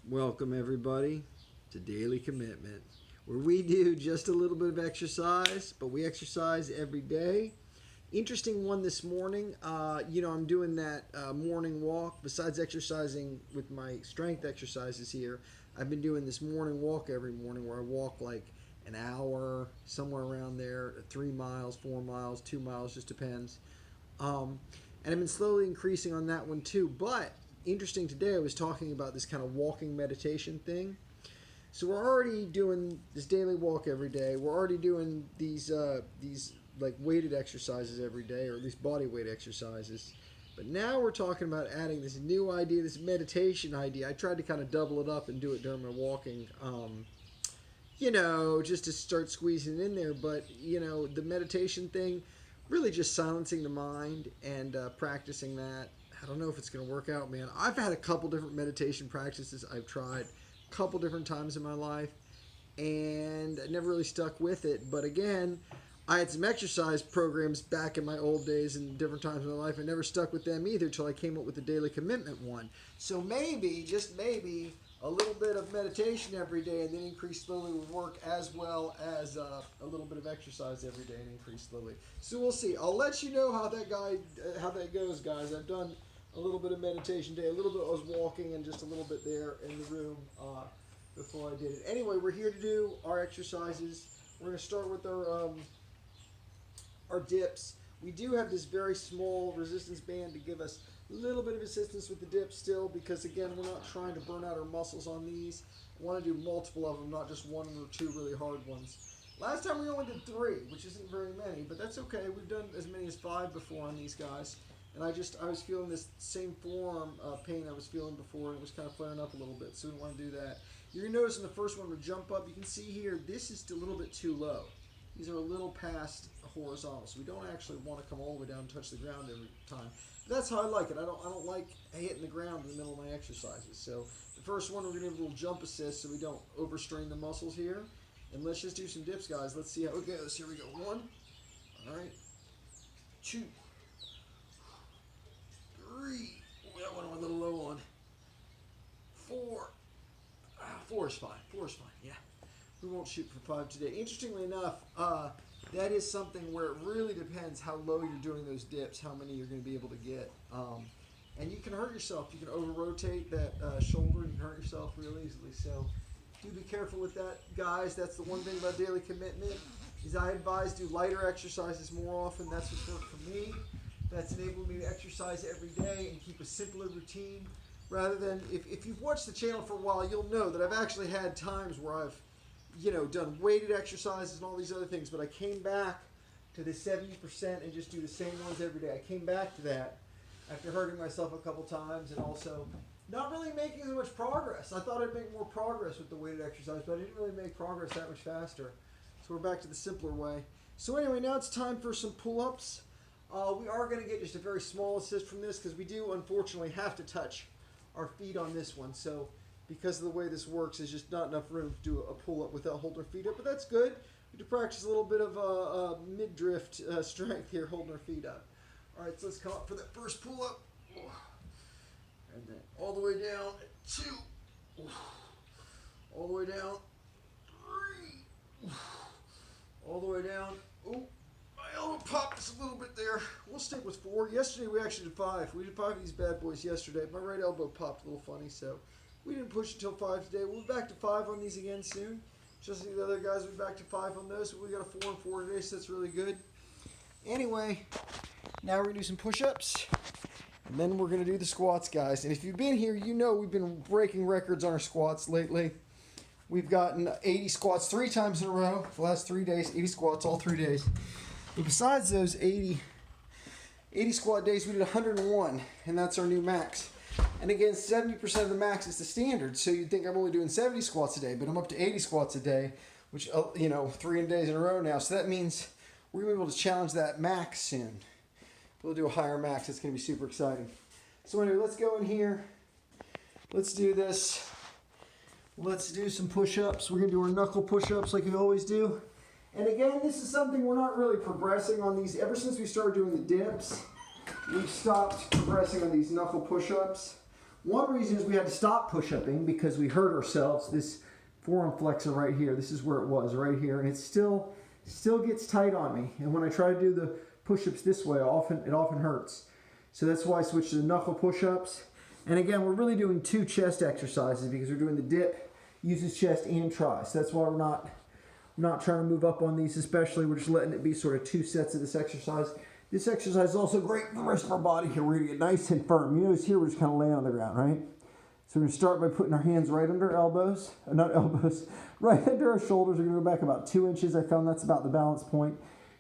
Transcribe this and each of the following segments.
Welcome everybody to Daily Commitment, where we do just a little bit of exercise, but we exercise every day. Interesting one this morning. I'm doing that morning walk. Besides exercising with my strength exercises here, I've been doing this morning walk every morning where I walk like an hour, somewhere around there, 3 miles, 4 miles, 2 miles, just depends. And I've been slowly increasing on that one too. But interesting today, I was talking about this kind of walking meditation thing. So we're already doing this daily walk every day. We're already doing these like weighted exercises every day, or at least body weight exercises. But now we're talking about adding this new idea, this meditation idea. I tried to kind of double it up and do it during my walking, just to start squeezing it in there. But, the meditation thing, really just silencing the mind and practicing that. I don't know if it's going to work out, man. I've had a couple different meditation practices I've tried a couple different times in my life, and I never really stuck with it. But again, I had some exercise programs back in my old days and different times in my life. I never stuck with them either until I came up with the Daily Commitment one. So maybe, just maybe, a little bit of meditation every day and then increase slowly would work, as well as a little bit of exercise every day and increase slowly. So we'll see. I'll let you know how that goes, guys. I've done a little bit of meditation today, a little bit I was walking, and just a little bit there in the room before I did it. Anyway, we're here to do our exercises. We're going to start with our dips. We do have this very small resistance band to give us a little bit of assistance with the dips still, because again, we're not trying to burn out our muscles on these. I want to do multiple of them, not just one or two really hard ones. Last time we only did 3, which isn't very many, but that's okay. We've done as many as 5 before on these guys. And I was feeling this same forearm pain I was feeling before, and it was kind of flaring up a little bit, so we don't want to do that. You're going to notice in the first one, we jump up. You can see here, this is a little bit too low. These are a little past horizontal, so we don't actually want to come all the way down and touch the ground every time. But that's how I like it. I don't like hitting the ground in the middle of my exercises. So the first one, we're going to give a little jump assist so we don't overstrain the muscles here. And let's just do some dips, guys. Let's see how it goes. Here we go. 1. All right. 2. 3. Oh, that one I'm a little low on. 4. 4 is fine. 4 is fine. Yeah. We won't shoot for 5 today. Interestingly enough, that is something where it really depends how low you're doing those dips, how many you're going to be able to get. And you can hurt yourself. You can over-rotate that shoulder and you can hurt yourself real easily. So do be careful with that, guys. That's the one thing about Daily Commitment, is I advise do lighter exercises more often. That's what's worked for me. That's enabled me to exercise every day and keep a simpler routine. Rather than, if you've watched the channel for a while, you'll know that I've actually had times where I've done weighted exercises and all these other things, but I came back to the 70% and just do the same ones every day. I came back to that after hurting myself a couple times and also not really making as much progress. I thought I'd make more progress with the weighted exercise, but I didn't really make progress that much faster. So we're back to the simpler way. So anyway, now it's time for some pull-ups. We are going to get just a very small assist from this because we do unfortunately have to touch our feet on this one. So because of the way this works, there's just not enough room to do a pull-up without holding our feet up. But that's good. We have to practice a little bit of mid-drift strength here, holding our feet up. All right, so let's come up for that first pull-up. And then all the way down, 2. All the way down, 3. All the way down. Oh, my elbow popped just a little bit there. We'll stick with 4. Yesterday we actually did 5. We did 5 of these bad boys yesterday. My right elbow popped a little funny, so we didn't push until 5 today. We'll be back to 5 on these again soon. Just like the other guys, we'll be back to 5 on those. But we got a 4 and 4 today, so that's really good. Anyway, now we're going to do some push-ups. And then we're going to do the squats, guys. And if you've been here, you know we've been breaking records on our squats lately. We've gotten 80 squats 3 times in a row for the last 3 days. 80 squats all 3 days. But besides those 80 squat days, we did 101. And that's our new max. And again, 70% of the max is the standard. So you'd think I'm only doing 70 squats a day, but I'm up to 80 squats a day, which, 3 days in a row now. So that means we're going to be able to challenge that max soon. We'll do a higher max. It's going to be super exciting. So anyway, let's go in here. Let's do this. Let's do some push-ups. We're going to do our knuckle push-ups like we always do. And again, this is something we're not really progressing on these. Ever since we started doing the dips, we've stopped progressing on these knuckle push-ups. One reason is we had to stop push-upping because we hurt ourselves. This forearm flexor right here, this is where it was, right here, and it still gets tight on me. And when I try to do the push-ups this way, it often hurts. So that's why I switched to the knuckle push-ups. And again, we're really doing 2 chest exercises because we're doing the dip, uses chest and try. So that's why we're not trying to move up on these especially. We're just letting it be sort of 2 sets of this exercise. This exercise is also great for the rest of our body here. We're going to get nice and firm. You notice here we're just kind of laying on the ground, right? So we're going to start by putting our hands right under elbows, not elbows, right under our shoulders. We're going to go back about 2 inches. I found that's about the balance point.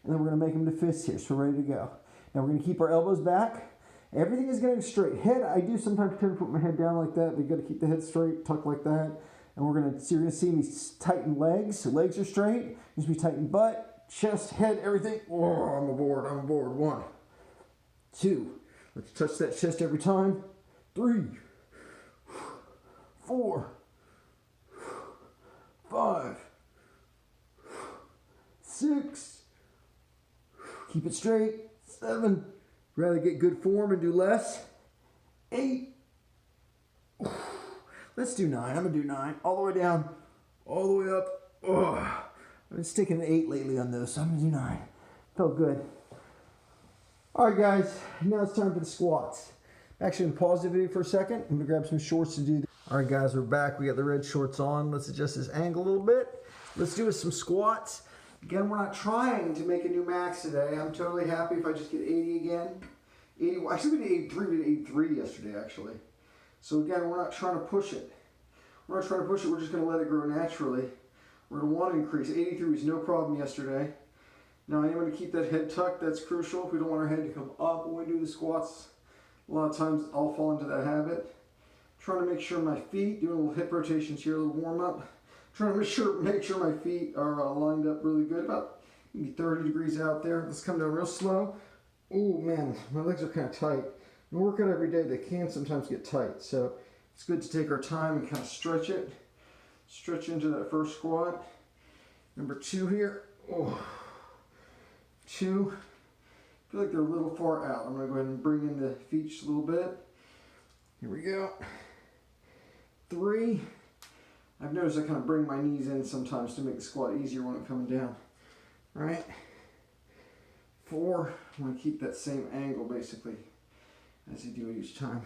And then we're going to make them to fists here, so we're ready to go. Now we're going to keep our elbows back. Everything is getting straight. Head, I do sometimes tend to put my head down like that. You've got to keep the head straight, tuck like that. And you're going to see me tighten legs. So legs are straight. Just be tighten butt, chest, head, everything. Oh, I'm aboard. 1, 2. Let's touch that chest every time. 3, 4, 5, 6. Keep it straight. 7. Rather get good form and do less. 8. Let's do 9. I'm going to do 9. All the way down. All the way up. Oh, I've been sticking an 8 lately on those, so I'm going to do 9. Felt good. All right, guys. Now it's time for the squats. Actually, I'm going to pause the video for a second. I'm going to grab some shorts to do. All right, guys. We're back. We got the red shorts on. Let's adjust this angle a little bit. Let's do some squats. Again, we're not trying to make a new max today. I'm totally happy if I just get 80 again. 80. Actually, we did 83. We did 83 yesterday, actually. So again, we're not trying to push it. We're not trying to push it. We're just going to let it grow naturally. We're going to want to increase. 83 was no problem yesterday. Now I am going to keep that head tucked. That's crucial. We don't want our head to come up when we do the squats. A lot of times I'll fall into that habit. Trying to make sure my feet, doing a little hip rotations here, a little warm up. Trying to make sure my feet are lined up really good. About maybe 30 degrees out there. Let's come down real slow. Oh man, my legs are kind of tight. We work out every day. They can sometimes get tight. So it's good to take our time and kind of stretch it. Stretch into that first squat. Number 2 here. Oh. 2. I feel like they're a little far out. I'm going to go ahead and bring in the feet just a little bit. Here we go. 3. I've noticed I kind of bring my knees in sometimes to make the squat easier when I'm coming down. Right? 4. I'm going to keep that same angle basically as you do each time.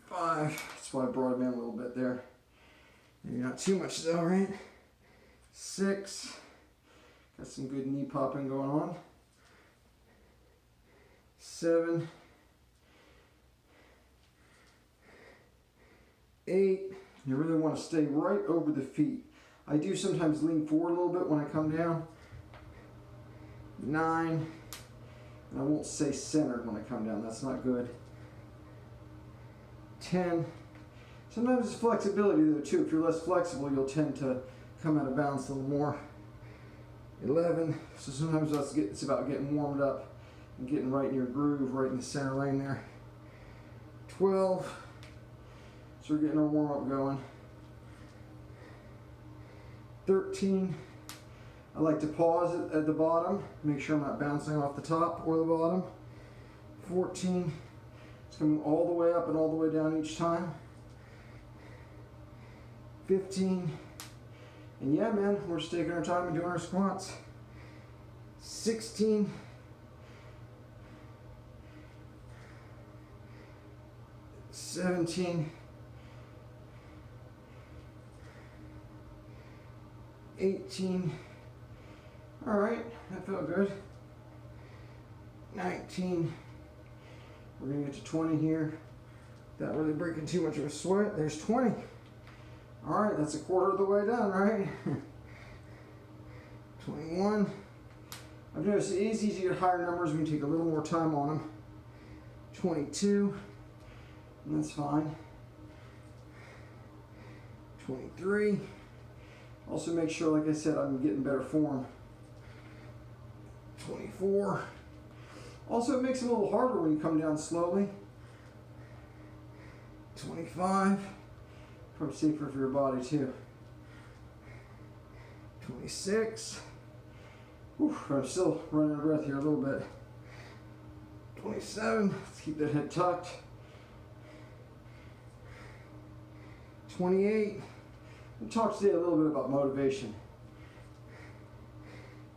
5. That's why I brought him in a little bit there. Maybe not too much though, right? 6. Got some good knee popping going on. 7. 8. You really want to stay right over the feet. I do sometimes lean forward a little bit when I come down. 9. And I won't say centered when I come down. That's not good. 10. Sometimes it's flexibility though too. If you're less flexible, you'll tend to come out of balance a little more. 11. So sometimes it's about getting warmed up and getting right in your groove, right in the center lane there. 12. So we're getting our warm up going. 13. I like to pause at the bottom, make sure I'm not bouncing off the top or the bottom. 14. It's coming all the way up and all the way down each time. 15. And yeah, man, we're just taking our time and doing our squats. 16. 17. 18. All right, that felt good. 19. We're gonna get to 20 here. Without really breaking too much of a sweat. There's 20. All right, that's a quarter of the way done, right? 21. I've noticed it is easy to get higher numbers when you take a little more time on them. 22. And that's fine. 23. Also make sure, like I said, I'm getting better form. 24. Also, it makes it a little harder when you come down slowly. 25. Probably safer for your body too. 26. Oof, I'm still running out of breath here a little bit. 27. Let's keep that head tucked. 28. We'll talk today a little bit about motivation.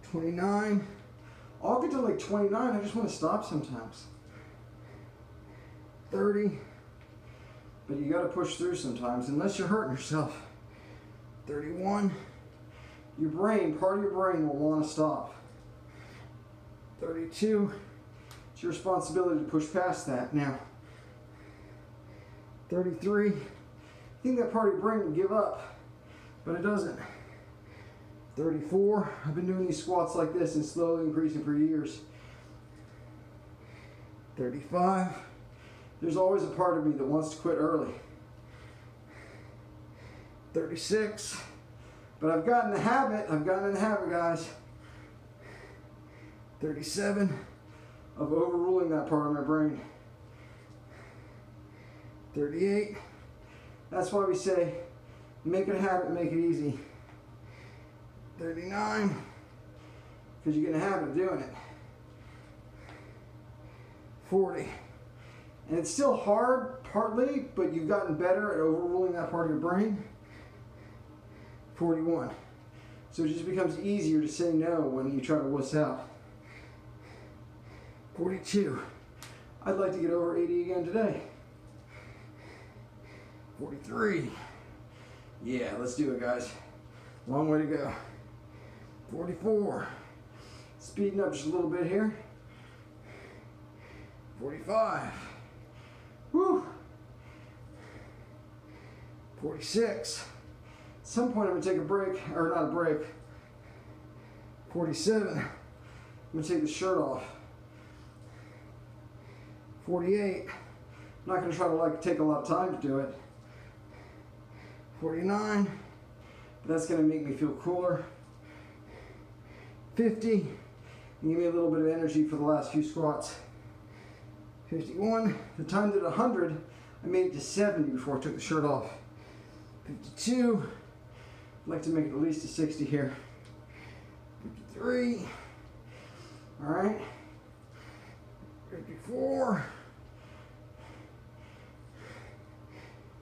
29. I'll get to like 29, I just want to stop sometimes. 30. But you got to push through sometimes, unless you're hurting yourself. 31. Your brain, part of your brain will want to stop. 32. It's your responsibility to push past that. Now, 33. I think that part of your brain would give up, but it doesn't. 34. I've been doing these squats like this and slowly increasing for years. 35. There's always a part of me that wants to quit early. 36. But I've gotten in the habit, guys. 37. Of overruling that part of my brain. 38. That's why we say, make it a habit, make it easy. 39. Because you get in a habit of doing it. 40. And it's still hard, partly, but you've gotten better at overruling that part of your brain. 41. So it just becomes easier to say no when you try to wuss out. 42. I'd like to get over 80 again today. 43. Yeah, let's do it, guys. Long way to go. 44. Speeding up just a little bit here. 45. Woo! 46. At some point I'm going to take a break, or not a break. 47. I'm going to take the shirt off. 48. I'm not going to try to take a lot of time to do it. 49. But that's going to make me feel cooler. 50. And give me a little bit of energy for the last few squats. 51. The time did 100. I made it to 70 before I took the shirt off. 52. I'd like to make it at least to 60 here. 53. All right. 54.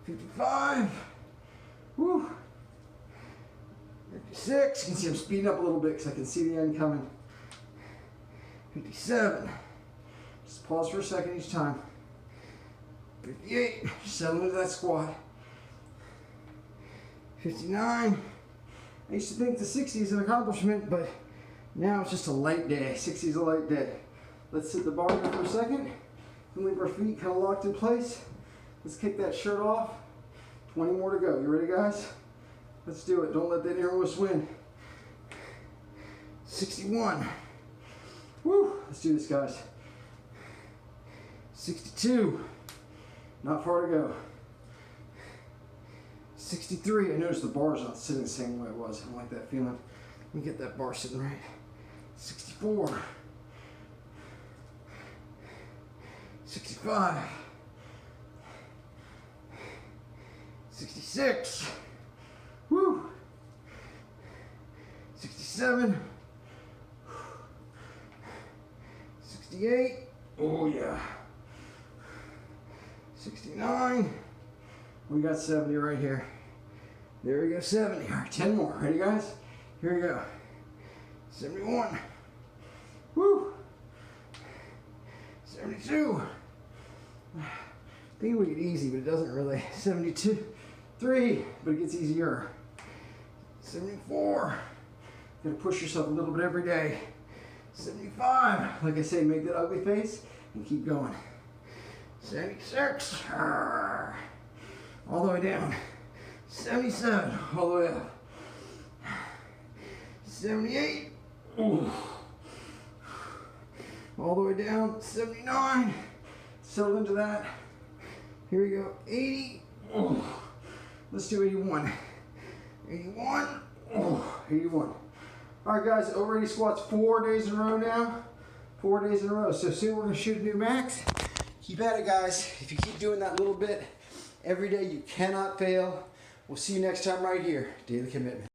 55. Woo. 56. You can see I'm speeding up a little bit because I can see the end coming. 57. Just pause for a second each time. 58. Settle into that squat. 59. I used to think the 60 is an accomplishment, but now it's just a light day. 60 is a light day. Let's sit the bar here for a second and leave our feet kind of locked in place. Let's kick that shirt off. 20 more to go. You ready, guys? Let's do it. Don't let that nervous win. 61. Woo! Let's do this, guys. 62. Not far to go. 63. I noticed the bar's not sitting the same way it was. I don't like that feeling. Let me get that bar sitting right. 64. 65. 66. Woo! 67. 68. Oh yeah. 69. We got 70 right here. There we go, 70. All right, 10 more. Ready, guys? Here we go. 71. Woo! 72. I think we get easy, but it doesn't really. 72. 3, but it gets easier. 74. Gotta push yourself a little bit every day. 75. Like I say, make that ugly face and keep going. 76. All the way down. 77. All the way up. 78. Ooh. All the way down. 79. Settle into that. Here we go. 80. Ooh. Let's do 81. 81. Oh, 81. All right, guys, over 80 squats 4 days in a row now. 4 days in a row. So soon we're going to shoot a new max. Keep at it, guys. If you keep doing that little bit every day, you cannot fail. We'll see you next time right here. Daily Commitment.